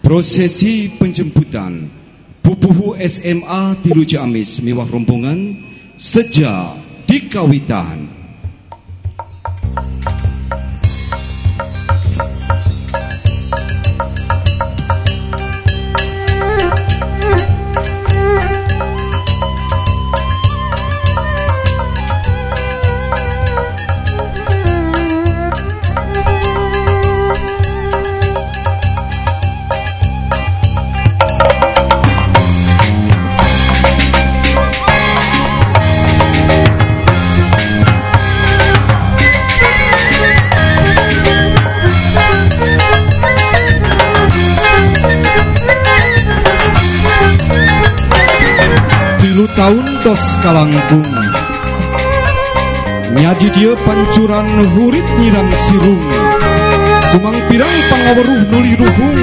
Prosesi penjemputan pupuhu SMA Tilu Ciamis miwah rombongan sejak dikawitan. Tahun tos kalangkung nyadi dia pancuran hurit nyiram sirung kumang pirang pangaweruh nuli ruhung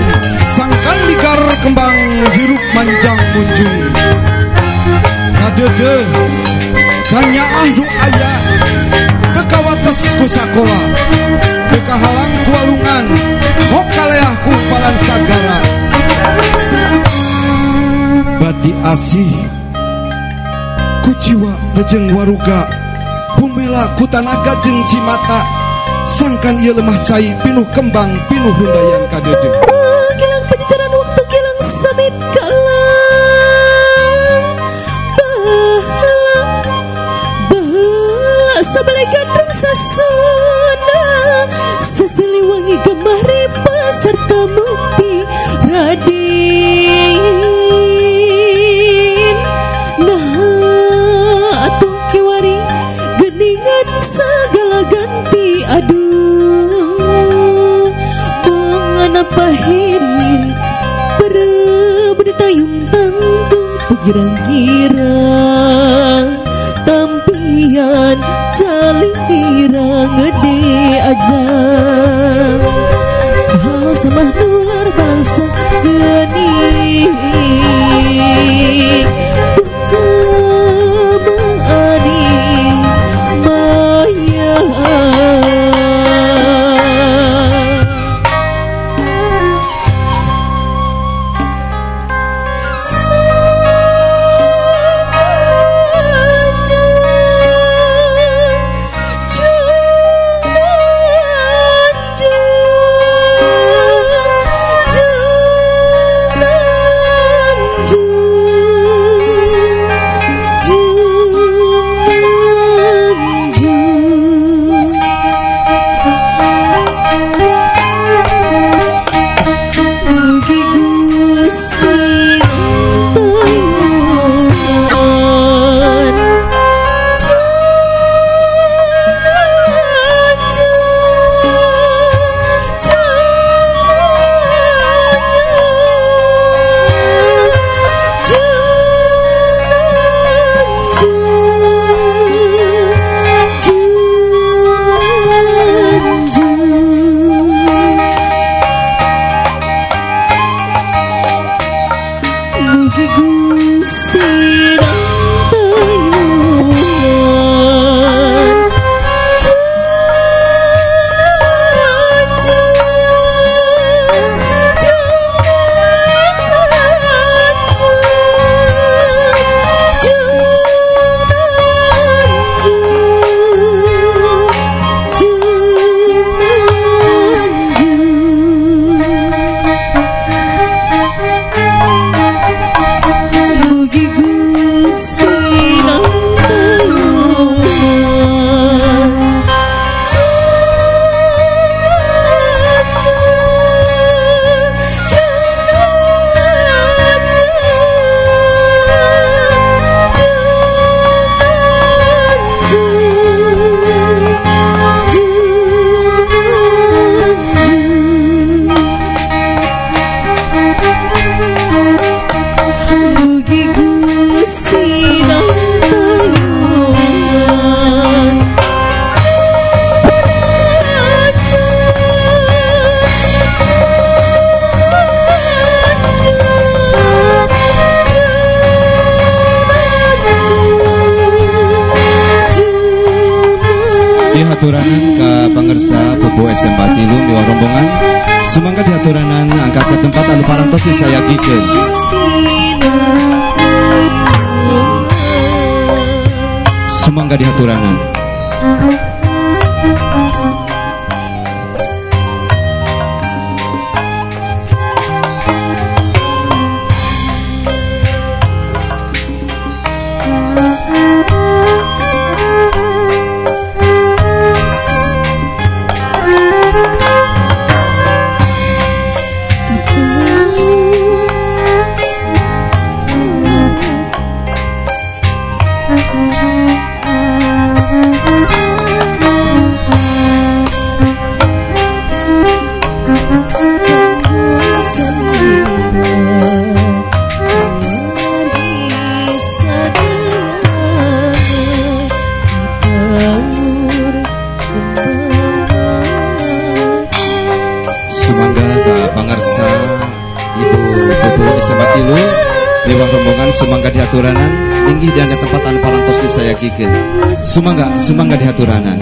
sangkan ligar kembang hirup manjang munjung kadede kanyaah du ayah tekawates ku sakola tekahalang ku alungan hokaleah ku palan sagara bati asih jiwa rejeng waruga bumela ku tanaga jeung cimata sangkan ieu lemah cai pinuh kembang pinuh hundayan kadede kilang pajajaran waktu kilang samit kalang baheula sabale gandrung sasana sesiliwangi gemah riba sarta mukti Raden segala ganti aduh mengana pahirin berdetayung tantung pegirang-girang tampian caling irang gede aja halo sama nular bangsa geni Haturanan ka pangersa Pupu SMA Tilu miwah rombongan Sumangga diaturanan angkat ke tempat anu parantos saya gikeun. Sumangga diaturanan. Sumangga ka pangarsa Ibu Putu Isabatilu Dewa rombongan sumangga diaturanan inggih dan tempat anu parantos disayagikeun. Sumangga diaturanan.